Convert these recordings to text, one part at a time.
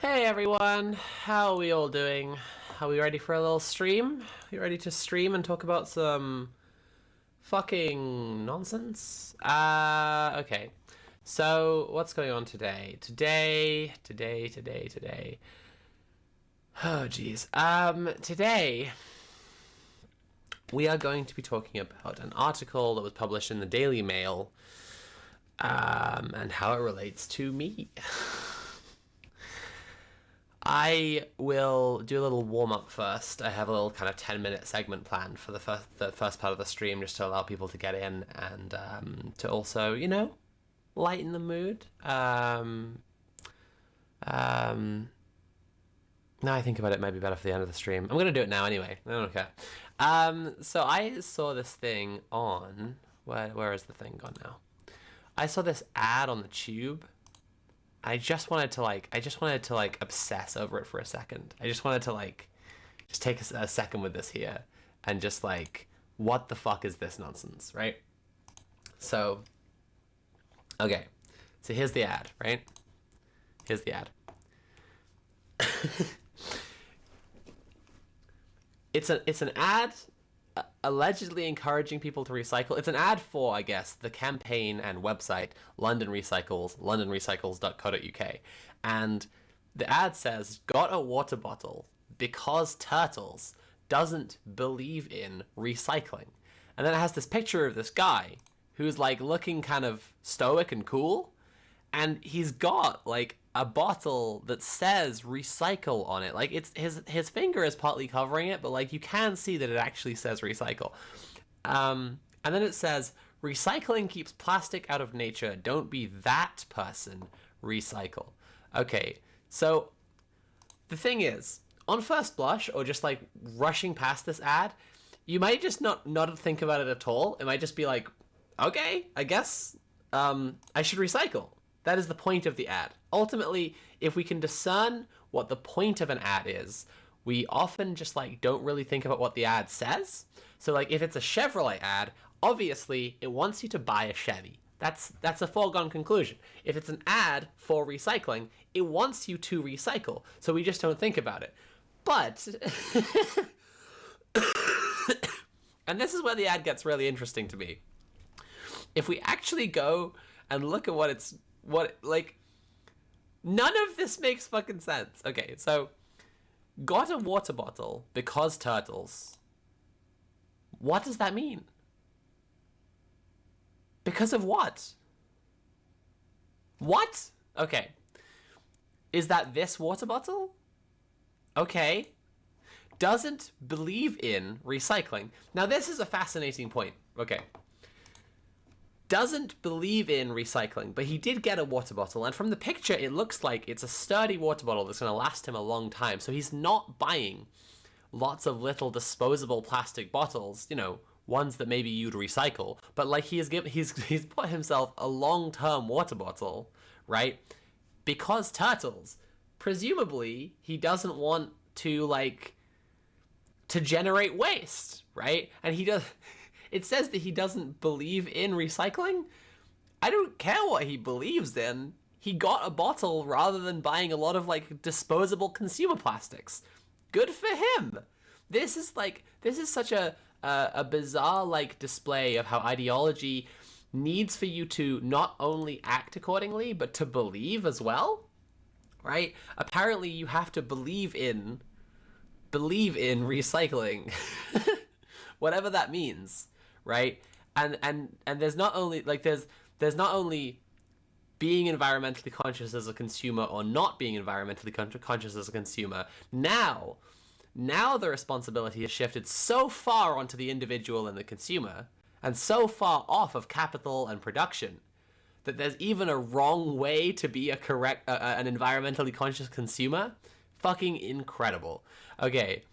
Hey everyone, how are we all doing? Are we ready for a little stream? Are you ready to stream and talk about some fucking nonsense? Okay. So, what's going on today? Today. Oh, jeez. Today we are going to be talking about an article that was published in the Daily Mail, and how it relates to me. I will do a little warm-up first. I have a little kind of 10-minute segment planned for the first part of the stream, just to allow people to get in and to also, lighten the mood. Now I think about it, it might be better for the end of the stream. I'm going to do it now anyway. I don't care. So I saw this thing on... Where is the thing gone now? I saw this ad on the tube. I just wanted to obsess over it for a second. I just wanted to just take a second with this here and just what the fuck is this nonsense, right? So, okay. So here's the ad, right? Here's the ad. It's an ad allegedly encouraging people to recycle. It's an ad for, I guess, the campaign and website London Recycles, londonrecycles.co.uk. And the ad says, "Got a water bottle because turtles doesn't believe in recycling." And then it has this picture of this guy who's looking kind of stoic and cool, and he's got a bottle that says recycle on it. It's his finger is partly covering it, but you can see that it actually says recycle. And then it says, "Recycling keeps plastic out of nature. Don't be that person. Recycle." Okay, so the thing is, on first blush, or just rushing past this ad, you might just not think about it at all. It might just be okay, I guess I should recycle. That is the point of the ad. Ultimately, if we can discern what the point of an ad is, we often just don't really think about what the ad says. So if it's a Chevrolet ad, obviously it wants you to buy a Chevy. That's a foregone conclusion. If it's an ad for recycling, it wants you to recycle. So we just don't think about it. But and this is where the ad gets really interesting to me. If we actually go and look at none of this makes fucking sense. Okay, so got a water bottle because turtles. What does that mean? Because of what? What? Okay. Is that this water bottle? Okay. Doesn't believe in recycling. Now this is a fascinating point. Okay. Doesn't believe in recycling, but he did get a water bottle, and from the picture it looks like it's a sturdy water bottle that's going to last him a long time. So he's not buying lots of little disposable plastic bottles, ones that maybe you'd recycle, but he's bought himself a long-term water bottle, right? Because turtles. Presumably he doesn't want to to generate waste, right? And he does. It says that he doesn't believe in recycling. I don't care what he believes in. He got a bottle rather than buying a lot of disposable consumer plastics. Good for him. This is such a bizarre display of how ideology needs for you to not only act accordingly, but to believe as well, right? Apparently you have to believe in recycling, whatever that means. Right, and there's not only there's not only being environmentally conscious as a consumer or not being environmentally conscious as a consumer. Now the responsibility has shifted so far onto the individual and the consumer, and so far off of capital and production, that there's even a wrong way to be an environmentally conscious consumer. Fucking incredible. Okay.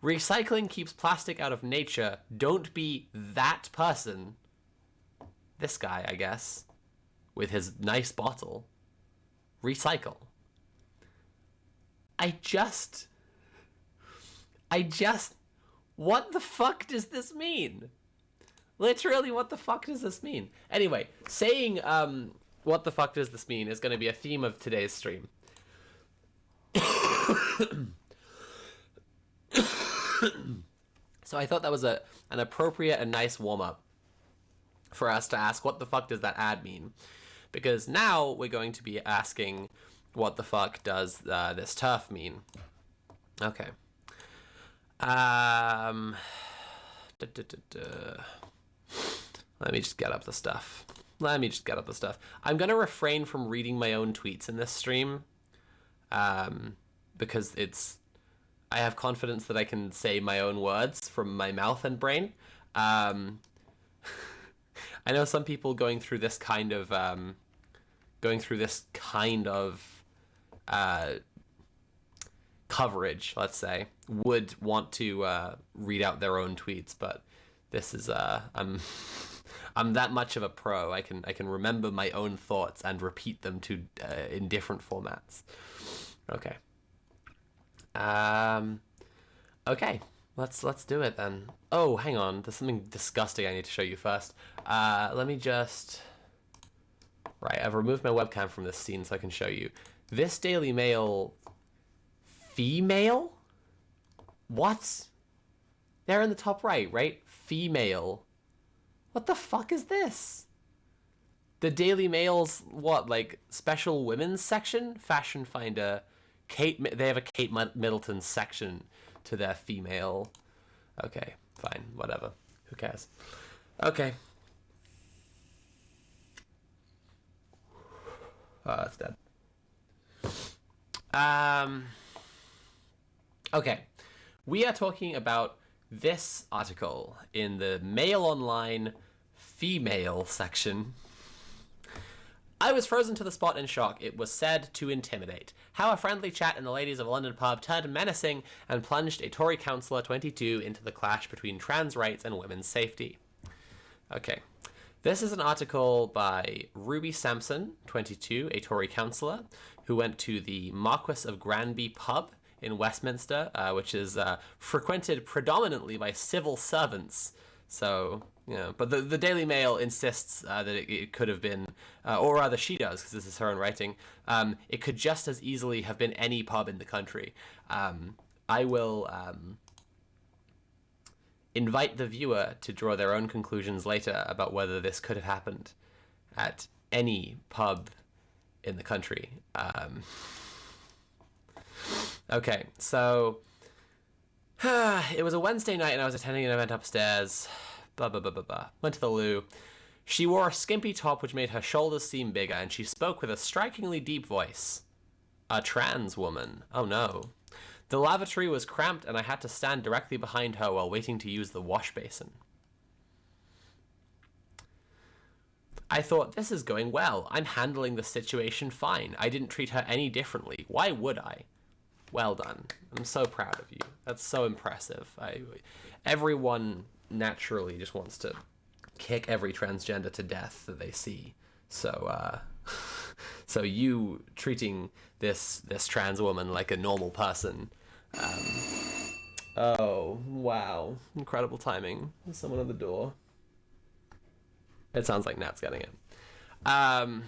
Recycling keeps plastic out of nature. Don't be that person. This guy, I guess, with his nice bottle. Recycle. I just... What the fuck does this mean? Literally, what the fuck does this mean? Anyway, saying, what the fuck does this mean is going to be a theme of today's stream. So I thought that was an appropriate and nice warm-up for us to ask, what the fuck does that ad mean? Because now we're going to be asking, what the fuck does this turf mean? Okay. Let me just get up the stuff. I'm going to refrain from reading my own tweets in this stream, because I have confidence that I can say my own words from my mouth and brain. I know some people going through this kind of coverage, let's say, would want to read out their own tweets, but this is I'm that much of a pro. I can remember my own thoughts and repeat them in different formats. Okay. Okay, let's do it then. Oh, hang on. There's something disgusting I need to show you first. Let me just... Right, I've removed my webcam from this scene so I can show you. This Daily Mail... Female? What? They're in the top right? Female. What the fuck is this? The Daily Mail's, what, like, special women's section? Fashion Finder... they have a Kate Middleton section to their female. Okay, fine, whatever. Who cares? Okay. Oh, that's dead. Okay. We are talking about this article in the Mail Online female section. I was frozen to the spot in shock. It was said to intimidate. How a friendly chat in the ladies of a London pub turned menacing and plunged a Tory councillor 22 into the clash between trans rights and women's safety. Okay. This is an article by Ruby Sampson, 22, a Tory councillor, who went to the Marquis of Granby pub in Westminster, which is frequented predominantly by civil servants. So... yeah, but the Daily Mail insists that it could have been, or rather she does, because this is her own writing, it could just as easily have been any pub in the country. I will invite the viewer to draw their own conclusions later about whether this could have happened at any pub in the country. Okay, so it was a Wednesday night and I was attending an event upstairs. Went to the loo. She wore a skimpy top which made her shoulders seem bigger, and she spoke with a strikingly deep voice. A trans woman. Oh no. The lavatory was cramped and I had to stand directly behind her while waiting to use the wash basin. I thought, this is going well. I'm handling the situation fine. I didn't treat her any differently. Why would I? Well done. I'm so proud of you. That's so impressive. Everyone naturally just wants to kick every transgender to death that they see. So, so you treating this trans woman like a normal person. Oh, wow. Incredible timing. There's someone at the door. It sounds like Nat's getting it. I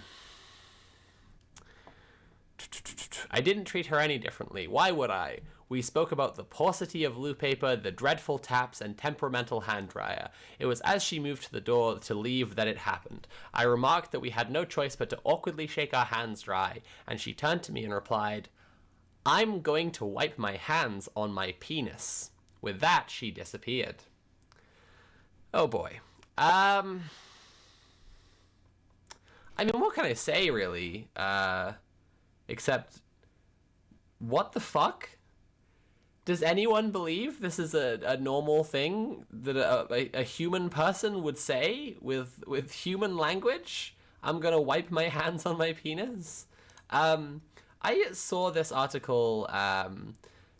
didn't treat her any differently. Why would I? We spoke about the paucity of loo paper, the dreadful taps, and temperamental hand dryer. It was as she moved to the door to leave that it happened. I remarked that we had no choice but to awkwardly shake our hands dry, and she turned to me and replied, I'm going to wipe my hands on my penis. With that, she disappeared. Oh boy. I mean, what can I say, really? Except, what the fuck? Does anyone believe this is a normal thing that a human person would say with human language? I'm gonna wipe my hands on my penis? I saw this article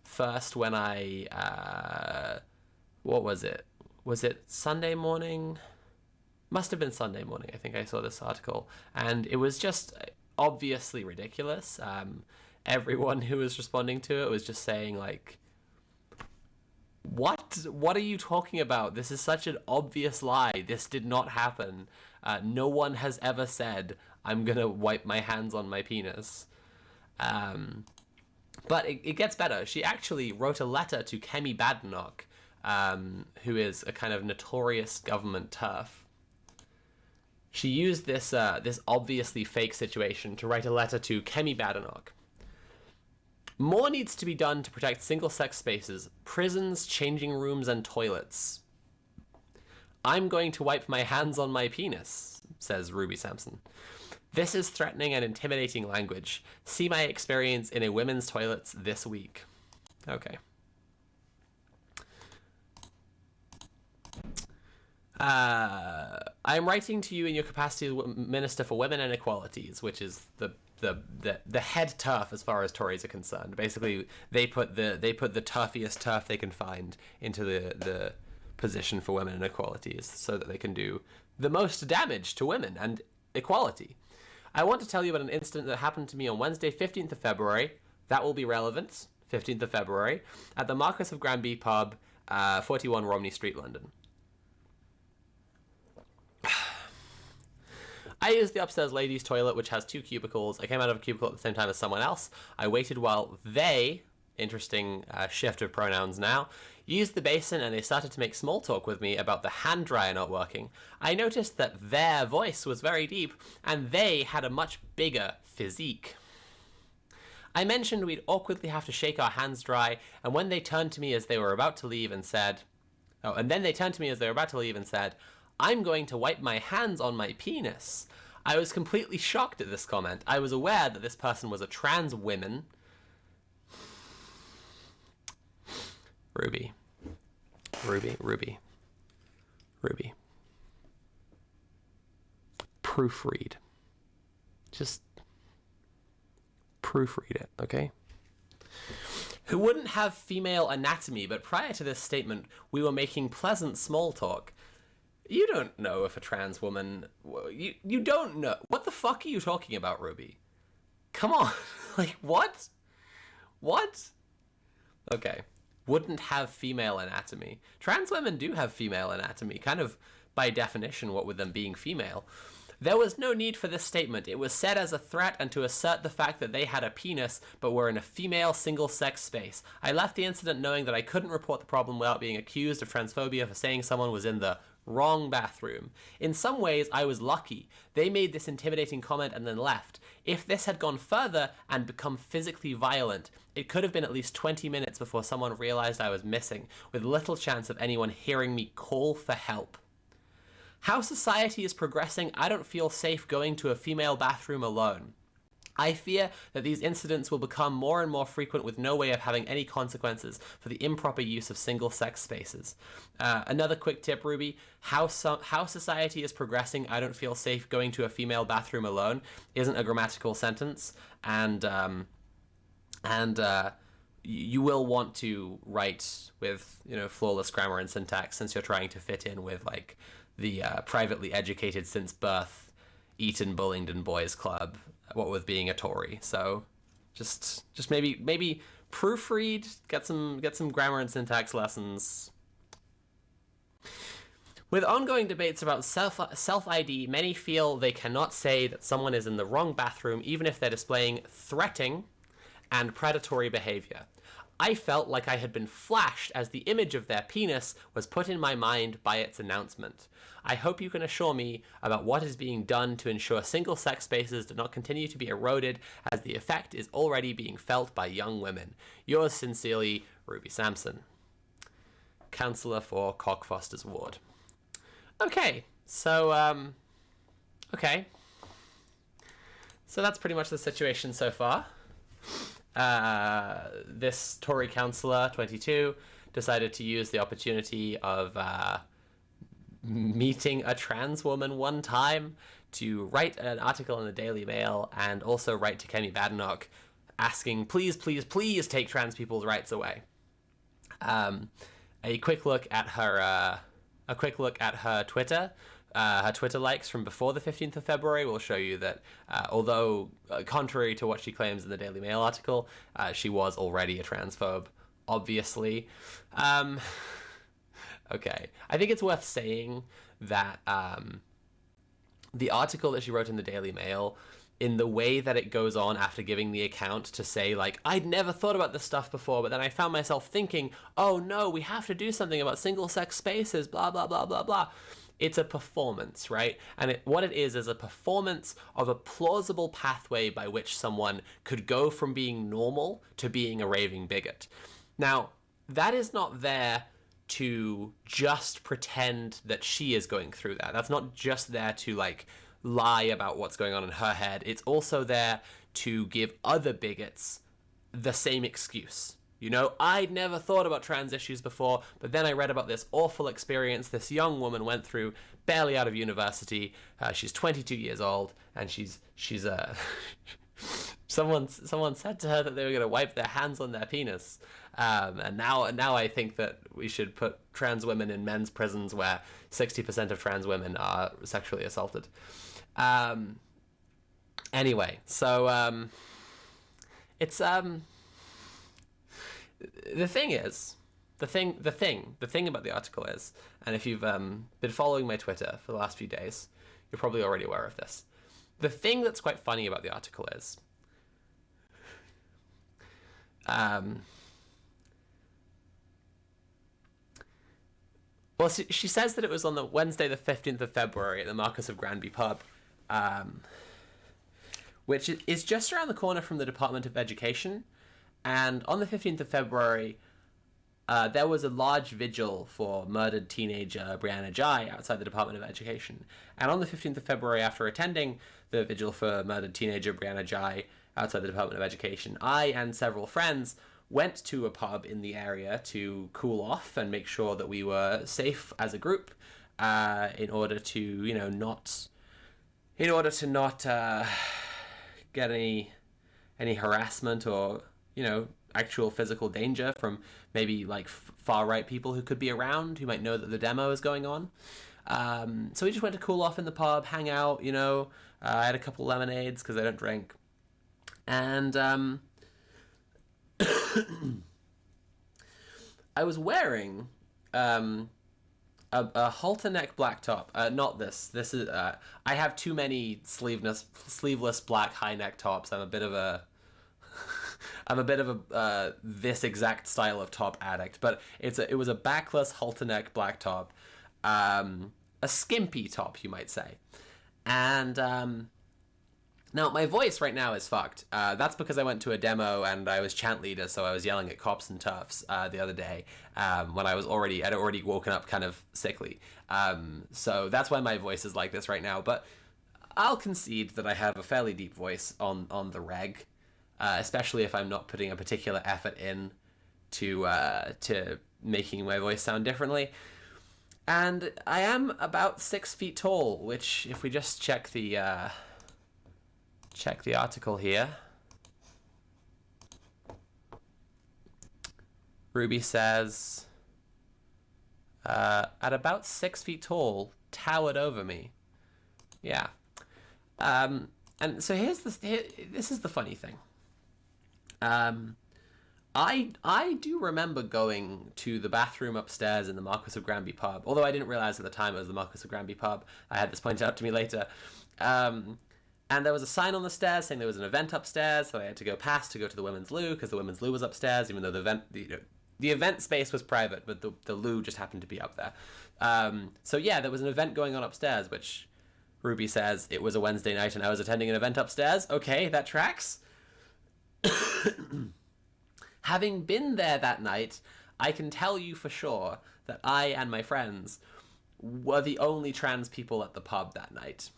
first when what was it? Was it Sunday morning? Must have been Sunday morning, I think I saw this article. And it was just obviously ridiculous. Everyone who was responding to it was just saying, like, What are you talking about? This is such an obvious lie. This did not happen. No one has ever said, I'm gonna wipe my hands on my penis. But it gets better. She actually wrote a letter to Kemi Badenoch, who is a kind of notorious government TERF. She used this obviously fake situation to write a letter to Kemi Badenoch. More needs to be done to protect single-sex spaces, prisons, changing rooms, and toilets. I'm going to wipe my hands on my penis, says Ruby Sampson. This is threatening and intimidating language. See my experience in a women's toilets this week. Okay. I'm writing to you in your capacity as Minister for Women and Equalities, which is the head TERF as far as Tories are concerned. Basically, they put the turfiest TERF they can find into the position for women and equalities so that they can do the most damage to women and equality. I want to tell you about an incident that happened to me on Wednesday, 15th of February. That will be relevant, 15th of February, at the Marquis of Granby pub, 41 Romney Street, London. I used the upstairs ladies' toilet, which has 2 cubicles. I came out of a cubicle at the same time as someone else. I waited while they, interesting shift of pronouns now, used the basin, and they started to make small talk with me about the hand dryer not working. I noticed that their voice was very deep, and they had a much bigger physique. I mentioned we'd awkwardly have to shake our hands dry, and when they turned to me as they were about to leave and said, I'm going to wipe my hands on my penis. I was completely shocked at this comment. I was aware that this person was a trans woman. Ruby. Proofread. Just proofread it, okay? Who wouldn't have female anatomy, but prior to this statement, we were making pleasant small talk. You don't know if a trans woman... You don't know. What the fuck are you talking about, Ruby? Come on. Like, what? What? Okay. Wouldn't have female anatomy. Trans women do have female anatomy, kind of by definition, what with them being female. There was no need for this statement. It was said as a threat and to assert the fact that they had a penis, but were in a female single-sex space. I left the incident knowing that I couldn't report the problem without being accused of transphobia for saying someone was in the wrong bathroom. In some ways, I was lucky. They made this intimidating comment and then left. If this had gone further and become physically violent, it could have been at least 20 minutes before someone realized I was missing, with little chance of anyone hearing me call for help. How society is progressing, I don't feel safe going to a female bathroom alone. I fear that these incidents will become more and more frequent with no way of having any consequences for the improper use of single-sex spaces. Another quick tip, Ruby, how society is progressing, I don't feel safe going to a female bathroom alone, isn't a grammatical sentence, and you will want to write with, flawless grammar and syntax since you're trying to fit in with, like, the privately educated since birth Eton Bullingdon Boys Club, what with being a Tory. So just maybe proofread, get some grammar and syntax lessons. With ongoing debates about self-ID, many feel they cannot say that someone is in the wrong bathroom even if they're displaying threatening and predatory behavior. I felt like I had been flashed as the image of their penis was put in my mind by its announcement. I hope you can assure me about what is being done to ensure single-sex spaces do not continue to be eroded, as the effect is already being felt by young women. Yours sincerely, Ruby Sampson, Councillor for Cockfosters Ward. Okay, so, okay. So that's pretty much the situation so far. This Tory councillor, 22, decided to use the opportunity of meeting a trans woman one time to write an article in the Daily Mail and also write to Kemi Badenoch asking, please, please, please take trans people's rights away. A quick look at her Twitter. Her Twitter likes from before the 15th of February will show you that although contrary to what she claims in the Daily Mail article, she was already a transphobe, obviously. Okay. I think it's worth saying that the article that she wrote in the Daily Mail in the way that it goes on after giving the account to say, like, I'd never thought about this stuff before, but then I found myself thinking, oh no, we have to do something about single-sex spaces, blah, blah, blah, blah, blah. It's a performance, right? And what it is a performance of a plausible pathway by which someone could go from being normal to being a raving bigot. Now, that is not there to just pretend that she is going through that. That's not just there to, like, lie about what's going on in her head. It's also there to give other bigots the same excuse. You know, I'd never thought about trans issues before, but then I read about this awful experience this young woman went through, barely out of university. She's 22 years old, and she's someone said to her that they were going to wipe their hands on their penis. And now I think that we should put trans women in men's prisons where 60% of trans women are sexually assaulted. Anyway, so it's the thing about the article is, and if you've been following my Twitter for the last few days, you're probably already aware of this. The thing that's quite funny about the article is, well, she says that it was on the Wednesday, the 15th of February at the Marquis of Granby pub, which is just around the corner from the Department of Education. And on the 15th of February, there was a large vigil for murdered teenager Brianna Jai outside the Department of Education. And on the 15th of February, after attending the vigil for murdered teenager Brianna Jai outside the Department of Education, I and several friends went to a pub in the area to cool off and make sure that we were safe as a group, in order to, not get any harassment or, actual physical danger from maybe like far-right people who could be around, who might know that the demo is going on. So we just went to cool off in the pub, hang out, I had a couple lemonades because I don't drink. And I was wearing a halter neck black top. Not this. This is I have too many sleeveless black high neck tops. I'm a bit of a this exact style of top addict. But it was a backless halter neck black top, a skimpy top, you might say, and now, my voice right now is fucked. That's because I went to a demo and I was chant leader, so I was yelling at cops and toughs the other day when I'd already woken up kind of sickly. So that's why my voice is like this right now. But I'll concede that I have a fairly deep voice on the reg, especially if I'm not putting a particular effort in to making my voice sound differently. And I am about 6 feet tall, which, if we just check the article here. Ruby says, at about 6 feet tall, towered over me. Yeah. And so this is the funny thing. I do remember going to the bathroom upstairs in the Marquis of Granby pub, although I didn't realize at the time it was the Marquis of Granby pub. I had this pointed out to me later. And there was a sign on the stairs saying there was an event upstairs, so I had to go past to go to the women's loo, because the women's loo was upstairs, even though the event space was private, but the loo just happened to be up there. So yeah, there was an event going on upstairs, which Ruby says it was a Wednesday night and I was attending an event upstairs. Okay, that tracks. Having been there that night, I can tell you for sure that I and my friends were the only trans people at the pub that night.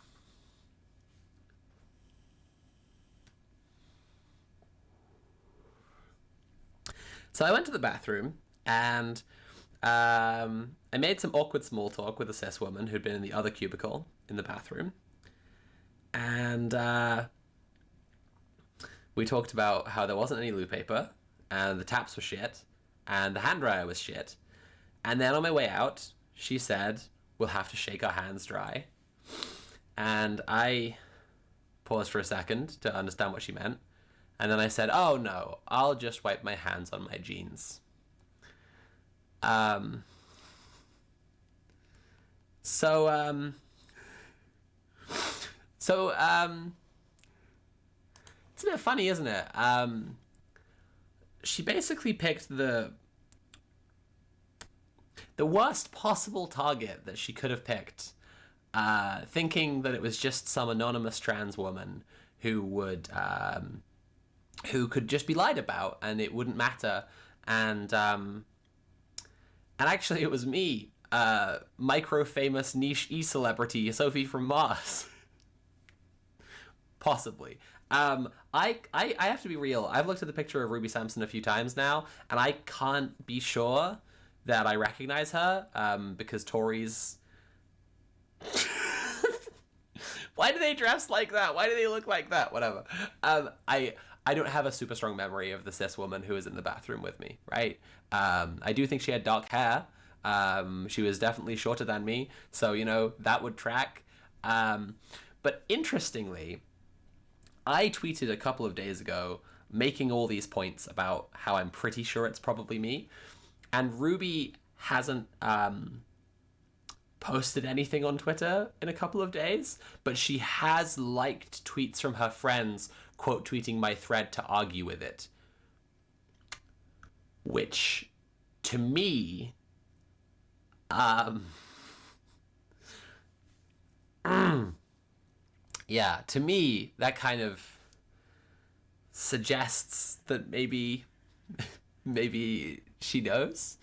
So I went to the bathroom, and I made some awkward small talk with a cis woman who'd been in the other cubicle in the bathroom. And we talked about how there wasn't any loo paper, and the taps were shit, and the hand dryer was shit. And then on my way out, she said, we'll have to shake our hands dry. And I paused for a second to understand what she meant. And then I said, oh no, I'll just wipe my hands on my jeans. So it's a bit funny, isn't it? She basically picked the worst possible target that she could have picked, thinking that it was just some anonymous trans woman who could just be lied about and it wouldn't matter. And actually it was me, micro famous niche e-celebrity Sophie from Mars. Possibly. I have to be real. I've looked at the picture of Ruby Sampson a few times now, and I can't be sure that I recognize her, because Tories... Why do they dress like that? Why do they look like that? Whatever. I don't have a super strong memory of the cis woman who was in the bathroom with me, right? I do think she had dark hair. She was definitely shorter than me, so, that would track. But interestingly, I tweeted a couple of days ago making all these points about how I'm pretty sure it's probably me, and Ruby hasn't posted anything on Twitter in a couple of days, but she has liked tweets from her friends quote tweeting my thread to argue with it, which to me yeah, to me that kind of suggests that maybe she knows.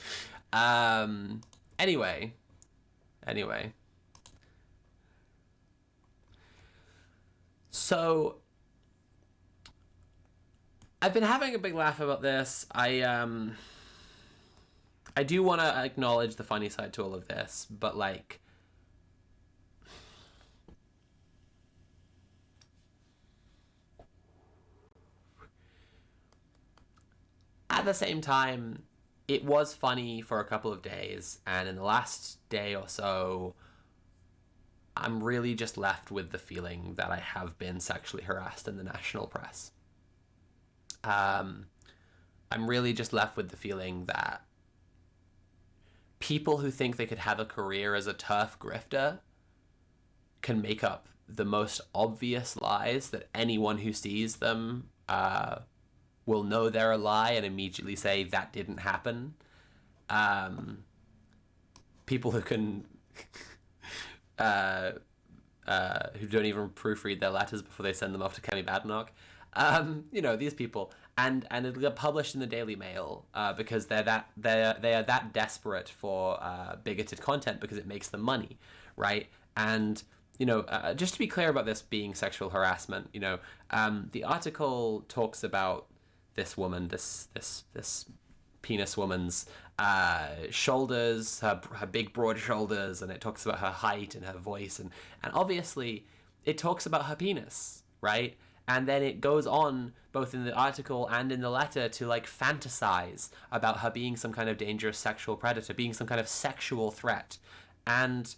Anyway, so I've been having a big laugh about this. I do want to acknowledge the funny side to all of this, but like, at the same time, it was funny for a couple of days, and in the last day or so, I'm really just left with the feeling that I have been sexually harassed in the national press. I'm really just left with the feeling that people who think they could have a career as a turf grifter can make up the most obvious lies that anyone who sees them will know they're a lie and immediately say that didn't happen. People who can who don't even proofread their letters before they send them off to Kemi Badenoch. These people, and it'll get published in the Daily Mail because they are that desperate for bigoted content because it makes them money, right? And just to be clear about this being sexual harassment, the article talks about this woman, this penis woman's shoulders, her big broad shoulders, and it talks about her height and her voice, and obviously it talks about her penis, right? And then it goes on both in the article and in the letter to like fantasize about her being some kind of dangerous sexual predator, being some kind of sexual threat. And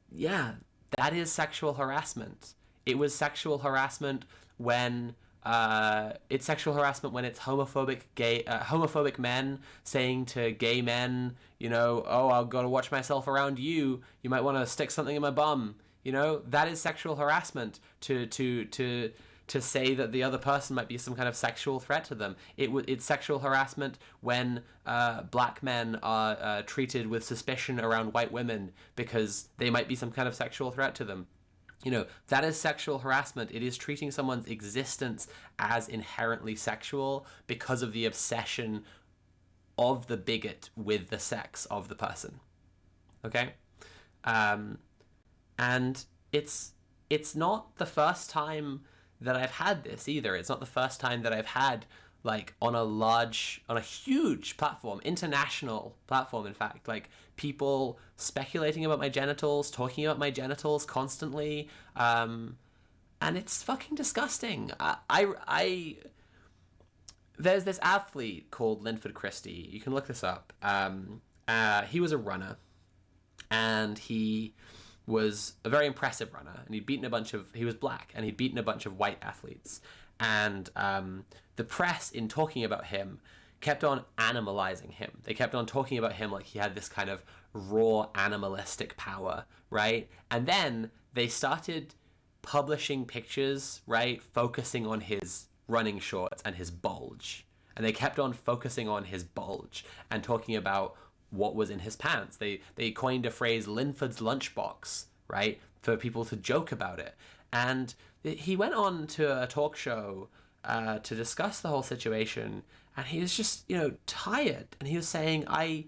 yeah, that is sexual harassment. It was sexual harassment when it's sexual harassment when it's homophobic men saying to gay men, oh, I've got to watch myself around you. You might want to stick something in my bum. That is sexual harassment to say that the other person might be some kind of sexual threat to them. It's sexual harassment when black men are treated with suspicion around white women because they might be some kind of sexual threat to them. That is sexual harassment. It is treating someone's existence as inherently sexual because of the obsession of the bigot with the sex of the person. Okay? And it's not the first time that I've had this either. It's not the first time that I've had, like, on a huge platform, international platform, in fact, like, people speculating about my genitals, talking about my genitals constantly, and it's fucking disgusting. There's this athlete called Linford Christie. You can look this up. He was a runner, and he was a very impressive runner, and he was black, and he'd beaten a bunch of white athletes. And the press, in talking about him, kept on animalizing him. They kept on talking about him like he had this kind of raw animalistic power, right? And then they started publishing pictures, right, focusing on his running shorts and his bulge. And they kept on focusing on his bulge and talking about what was in his pants. They coined a phrase, Linford's lunchbox, right, for people to joke about it. And he went on to a talk show to discuss the whole situation, and he was just, tired. And he was saying, I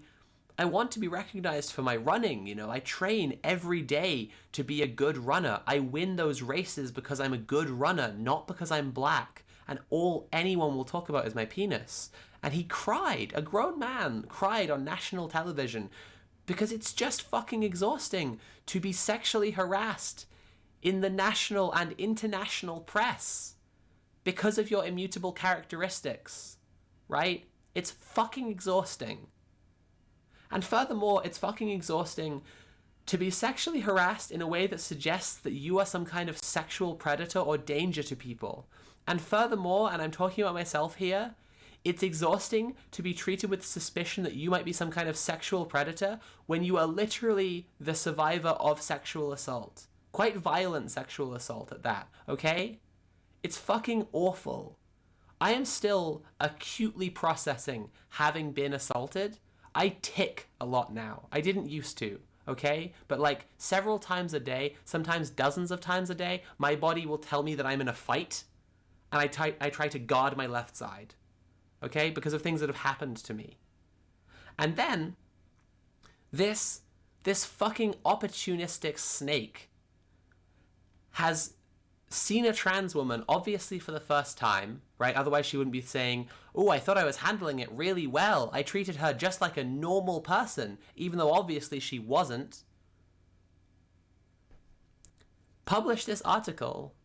want to be recognized for my running. I train every day to be a good runner. I win those races because I'm a good runner, not because I'm black. And all anyone will talk about is my penis. And he cried. A grown man cried on national television because it's just fucking exhausting to be sexually harassed in the national and international press because of your immutable characteristics, right? It's fucking exhausting. And furthermore, it's fucking exhausting to be sexually harassed in a way that suggests that you are some kind of sexual predator or danger to people. And furthermore, and I'm talking about myself here, it's exhausting to be treated with suspicion that you might be some kind of sexual predator when you are literally the survivor of sexual assault. Quite violent sexual assault at that, okay? It's fucking awful. I am still acutely processing having been assaulted. I tick a lot now. I didn't used to, okay? But like several times a day, sometimes dozens of times a day, my body will tell me that I'm in a fight, and I try to guard my left side, okay? Because of things that have happened to me. And then this fucking opportunistic snake has seen a trans woman, obviously for the first time, right? Otherwise she wouldn't be saying, oh, I thought I was handling it really well. I treated her just like a normal person, even though obviously she wasn't. Publish this article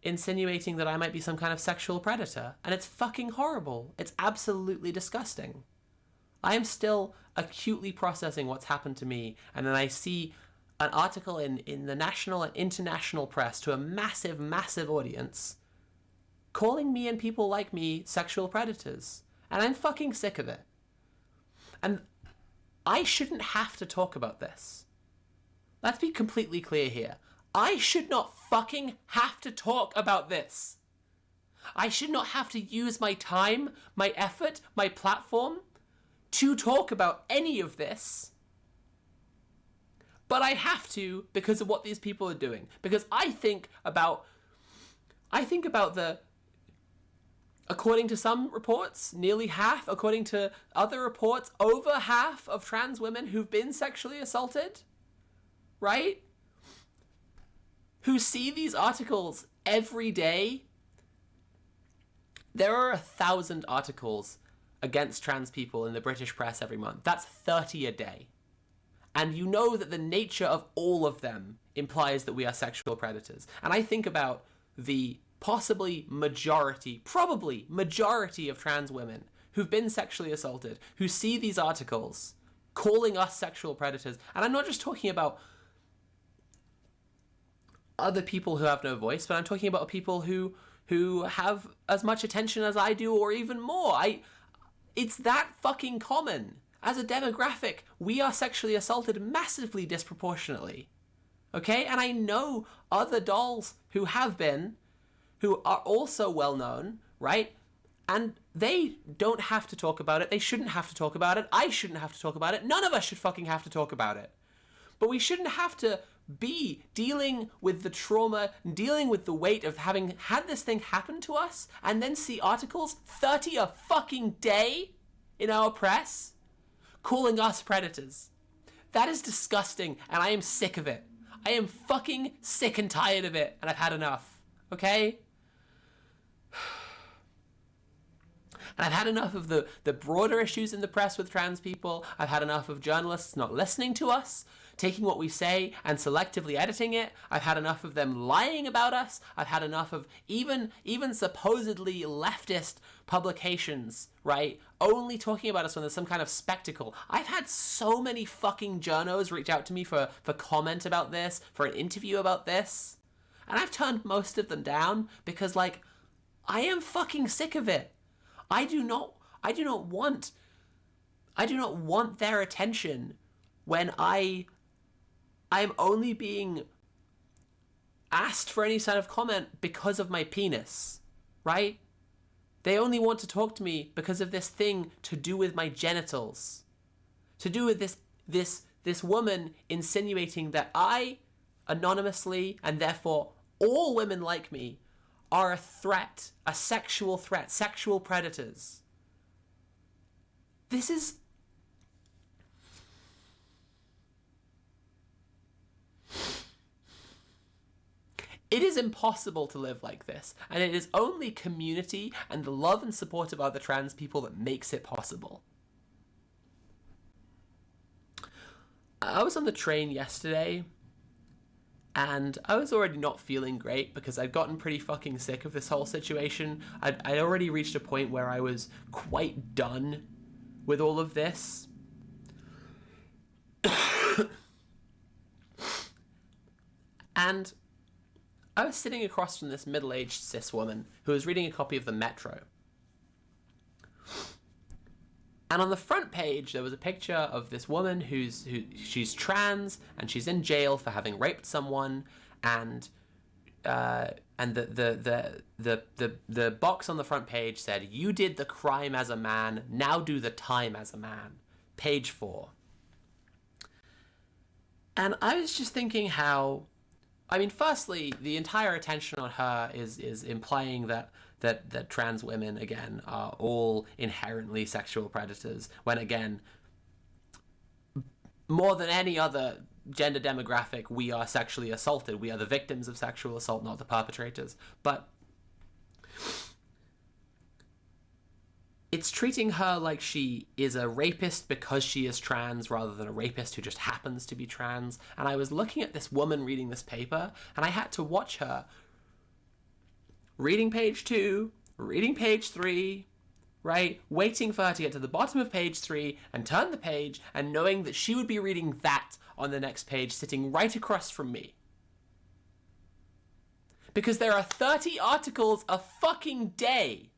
insinuating that I might be some kind of sexual predator, and it's fucking horrible. It's absolutely disgusting. I am still acutely processing what's happened to me, and then I see an article in the national and international press to a massive, massive audience calling me and people like me sexual predators. And I'm fucking sick of it. And I shouldn't have to talk about this. Let's be completely clear here. I should not fucking have to talk about this. I should not have to use my time, my effort, my platform to talk about any of this. But I have to because of what these people are doing. Because I think about the, according to some reports, nearly half, according to other reports, over half of trans women who've been sexually assaulted, right? Who see these articles every day. There are 1,000 articles against trans people in the British press every month. That's 30 a day. And you know that the nature of all of them implies that we are sexual predators. And I think about the probably majority of trans women who've been sexually assaulted, who see these articles calling us sexual predators. And I'm not just talking about other people who have no voice, but I'm talking about people who have as much attention as I do or even more. It's that fucking common. As a demographic, we are sexually assaulted massively disproportionately. Okay? And I know other dolls who have been, who are also well known, right? And they don't have to talk about it. They shouldn't have to talk about it. I shouldn't have to talk about it. None of us should fucking have to talk about it. But we shouldn't have to be dealing with the trauma, dealing with the weight of having had this thing happen to us, and then see articles 30 a fucking day in our press calling us predators. That is disgusting, and I am sick of it. I am fucking sick and tired of it, and I've had enough, okay? And I've had enough of the broader issues in the press with trans people. I've had enough of journalists not listening to us, taking what we say and selectively editing it. I've had enough of them lying about us. I've had enough of even supposedly leftist publications, right, only talking about us when there's some kind of spectacle. I've had so many fucking journos reach out to me for comment about this, for an interview about this. And I've turned most of them down because, like, I am fucking sick of it. I do not want their attention when I'm only being asked for any sort of comment because of my penis, right? They only want to talk to me because of this thing to do with my genitals. To do with this woman insinuating that I, anonymously, and therefore all women like me, are a threat, a sexual threat, sexual predators. This is... It is impossible to live like this, and it is only community and the love and support of other trans people that makes it possible. I was on the train yesterday, and I was already not feeling great because I'd gotten pretty fucking sick of this whole situation. I'd already reached a point where I was quite done with all of this. And I was sitting across from this middle-aged cis woman who was reading a copy of the Metro. And on the front page, there was a picture of this woman she's trans, and she's in jail for having raped someone, and the box on the front page said, "You did the crime as a man, now do the time as a man." Page 4. And I was just thinking how, I mean, firstly, the entire attention on her is implying that trans women, again, are all inherently sexual predators, when, again, more than any other gender demographic, we are sexually assaulted. We are the victims of sexual assault, not the perpetrators. But it's treating her like she is a rapist because she is trans rather than a rapist who just happens to be trans. And I was looking at this woman reading this paper, and I had to watch her reading page 2, reading page 3, right? Waiting for her to get to the bottom of page 3 and turn the page, and knowing that she would be reading that on the next page, sitting right across from me. Because there are 30 articles a fucking day.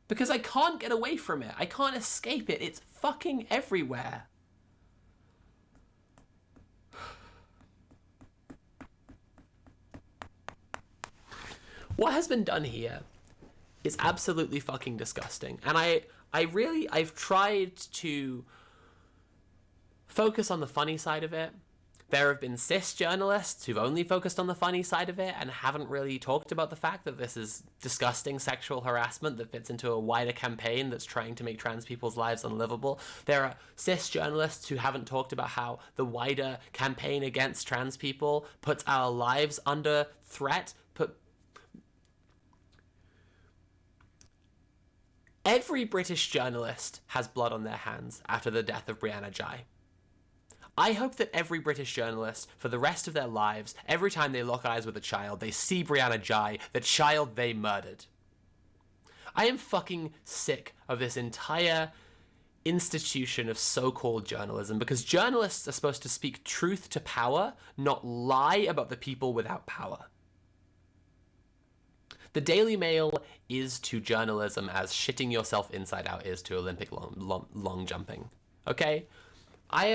Because I can't get away from it. I can't escape it. It's fucking everywhere. What has been done here is absolutely fucking disgusting. And I've tried to focus on the funny side of it. There have been cis journalists who've only focused on the funny side of it and haven't really talked about the fact that this is disgusting sexual harassment that fits into a wider campaign that's trying to make trans people's lives unlivable. There are cis journalists who haven't talked about how the wider campaign against trans people puts our lives under threat. Every British journalist has blood on their hands after the death of Brianna Ghey. I hope that every British journalist, for the rest of their lives, every time they lock eyes with a child, they see Brianna Ghey, the child they murdered. I am fucking sick of this entire institution of so-called journalism, because journalists are supposed to speak truth to power, not lie about the people without power. The Daily Mail is to journalism as shitting yourself inside out is to Olympic long jumping. Okay? I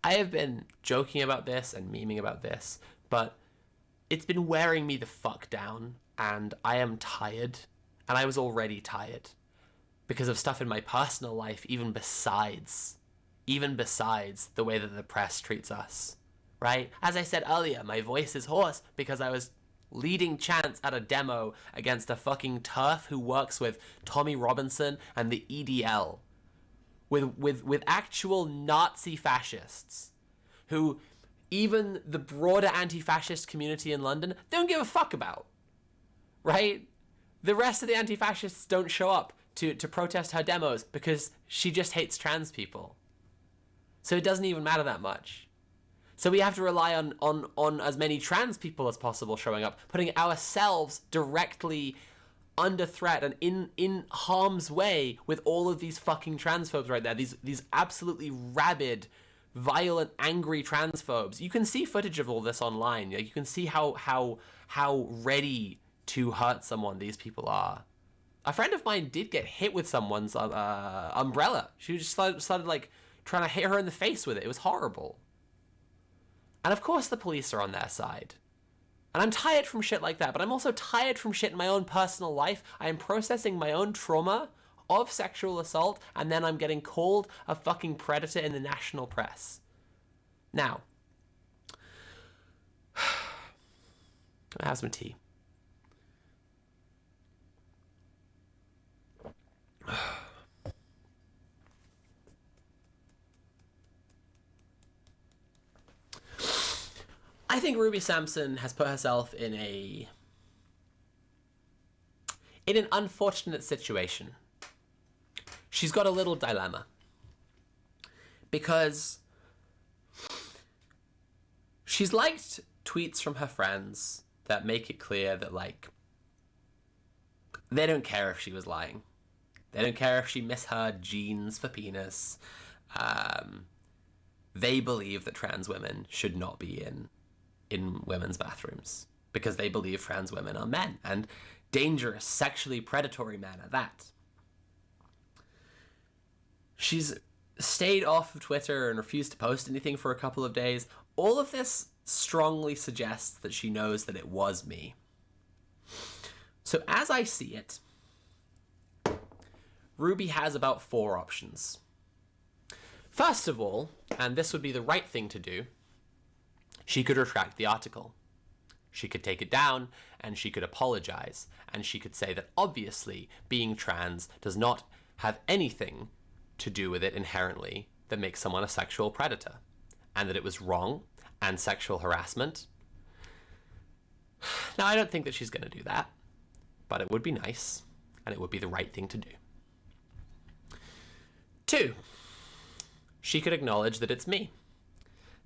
have been joking about this and memeing about this, but it's been wearing me the fuck down, and I am tired, and I was already tired because of stuff in my personal life, even besides the way that the press treats us, right? As I said earlier, my voice is hoarse because I was leading chants at a demo against a fucking TERF who works with Tommy Robinson and the EDL. With actual Nazi fascists who even the broader anti-fascist community in London don't give a fuck about, right? The rest of the anti-fascists don't show up to protest her demos because she just hates trans people. So it doesn't even matter that much. So we have to rely on as many trans people as possible showing up, putting ourselves directly under threat and in harm's way with all of these fucking transphobes right there. These absolutely rabid, violent, angry transphobes. You can see footage of all this online. You can see how ready to hurt someone these people are. A friend of mine did get hit with someone's umbrella. She just started like trying to hit her in the face with it. It was horrible. And of course the police are on their side. And I'm tired from shit like that, but I'm also tired from shit in my own personal life. I am processing my own trauma of sexual assault, and then I'm getting called a fucking predator in the national press. Now, I have some tea. I think Ruby Sampson has put herself in an unfortunate situation. She's got a little dilemma. Because she's liked tweets from her friends that make it clear that, like, they don't care if she was lying. They don't care if she misheard genes for penis. They believe that trans women should not be in women's bathrooms because they believe trans women are men, and dangerous, sexually predatory men at that. She's stayed off of Twitter and refused to post anything for a couple of days. All of this strongly suggests that she knows that it was me. So as I see it, Ruby has about 4 options. First of all, and this would be the right thing to do, she could retract the article. She could take it down, and she could apologize, and she could say that obviously being trans does not have anything to do with it inherently that makes someone a sexual predator, and that it was wrong and sexual harassment. Now, I don't think that she's going to do that, but it would be nice, and it would be the right thing to do. 2, she could acknowledge that it's me.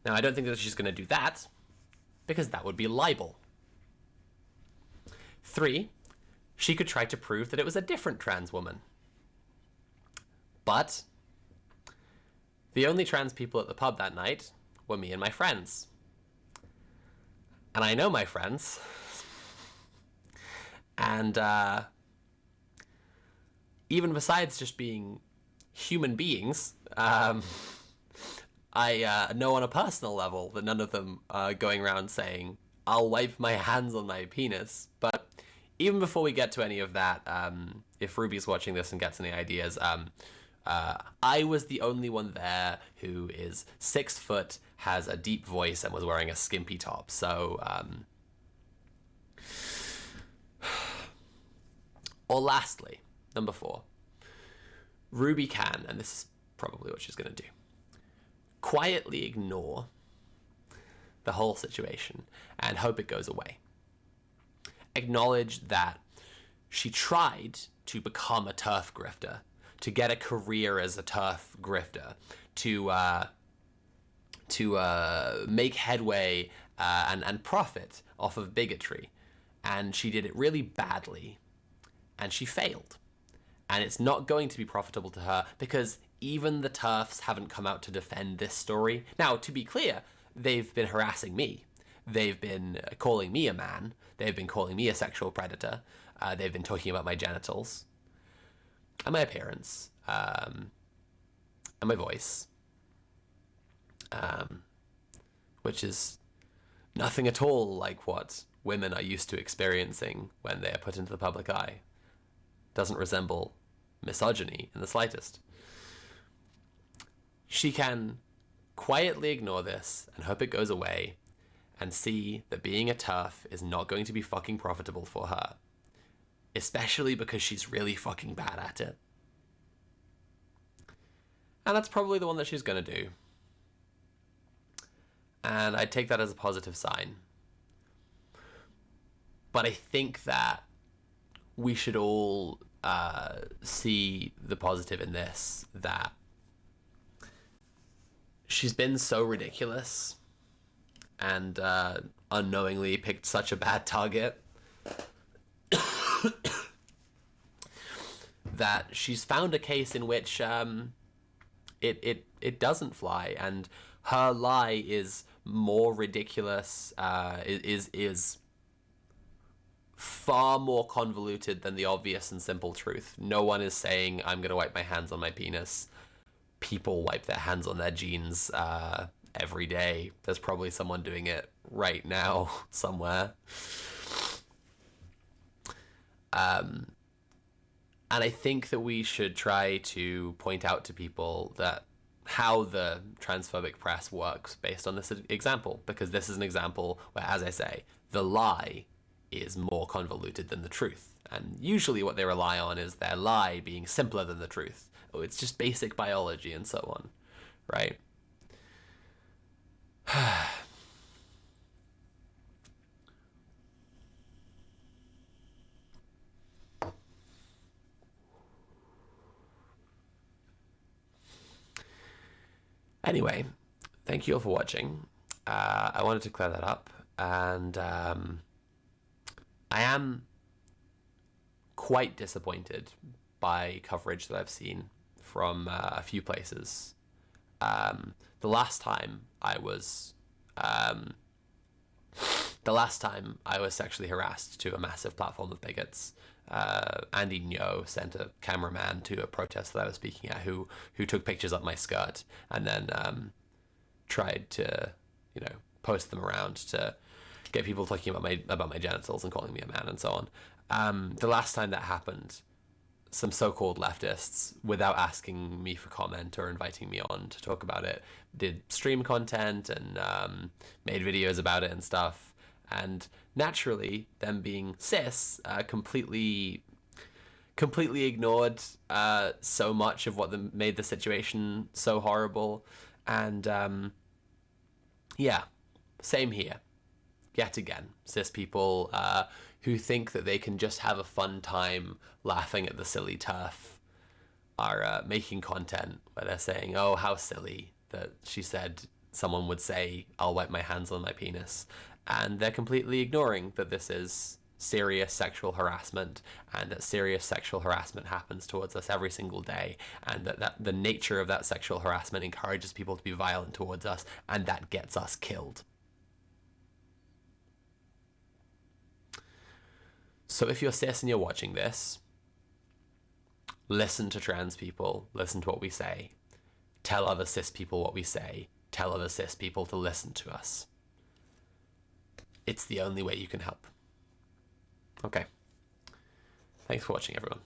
Now, I don't think that she's going to do that, because that would be libel. 3, she could try to prove that it was a different trans woman. But the only trans people at the pub that night were me and my friends. And I know my friends. And even besides just being human beings, I know on a personal level that none of them are going around saying, I'll wipe my hands on my penis. But even before we get to any of that, if Ruby's watching this and gets any ideas, I was the only one there who is 6 foot, has a deep voice, and was wearing a skimpy top. So, or lastly, number 4, Ruby can, and this is probably what she's going to do, quietly ignore the whole situation and hope it goes away. Acknowledge that she tried to become a turf grifter, to get a career as a turf grifter, to make headway and profit off of bigotry. And she did it really badly, and she failed. And it's not going to be profitable to her because even the TERFs haven't come out to defend this story. Now, to be clear, they've been harassing me. They've been calling me a man. They've been calling me a sexual predator. They've been talking about my genitals and my appearance and my voice, which is nothing at all like what women are used to experiencing when they are put into the public eye. Doesn't resemble misogyny in the slightest. She can quietly ignore this and hope it goes away and see that being a TERF is not going to be fucking profitable for her, especially because she's really fucking bad at it. And that's probably the one that she's going to do. And I take that as a positive sign. But I think that we should all see the positive in this, that she's been so ridiculous and unknowingly picked such a bad target that she's found a case in which it doesn't fly, and her lie is more ridiculous, is far more convoluted than the obvious and simple truth. No one is saying, I'm going to wipe my hands on my penis. People wipe their hands on their jeans every day. There's probably someone doing it right now somewhere. And I think that we should try to point out to people that how the transphobic press works based on this example, because this is an example where, as I say, the lie is more convoluted than the truth. And usually what they rely on is their lie being simpler than the truth. Oh, it's just basic biology and so on, right? Anyway, thank you all for watching. I wanted to clear that up, and I am quite disappointed by coverage that I've seen from a few places. The last time I was sexually harassed to a massive platform of bigots, Andy Ngo sent a cameraman to a protest that I was speaking at who took pictures of my skirt and then tried to, post them around to get people talking about my genitals and calling me a man and so on. The last time that happened, some so-called leftists, without asking me for comment or inviting me on to talk about it, did stream content and made videos about it and stuff. And naturally, them being cis, completely ignored so much of what made the situation so horrible. And yeah, same here. Yet again, cis people who think that they can just have a fun time laughing at the silly turf are making content where they're saying, oh, how silly that she said someone would say, I'll wipe my hands on my penis. And they're completely ignoring that this is serious sexual harassment, and that serious sexual harassment happens towards us every single day, and that the nature of that sexual harassment encourages people to be violent towards us, and that gets us killed. So if you're cis and you're watching this, listen to trans people, listen to what we say, tell other cis people what we say, tell other cis people to listen to us. It's the only way you can help. Okay. Thanks for watching, everyone.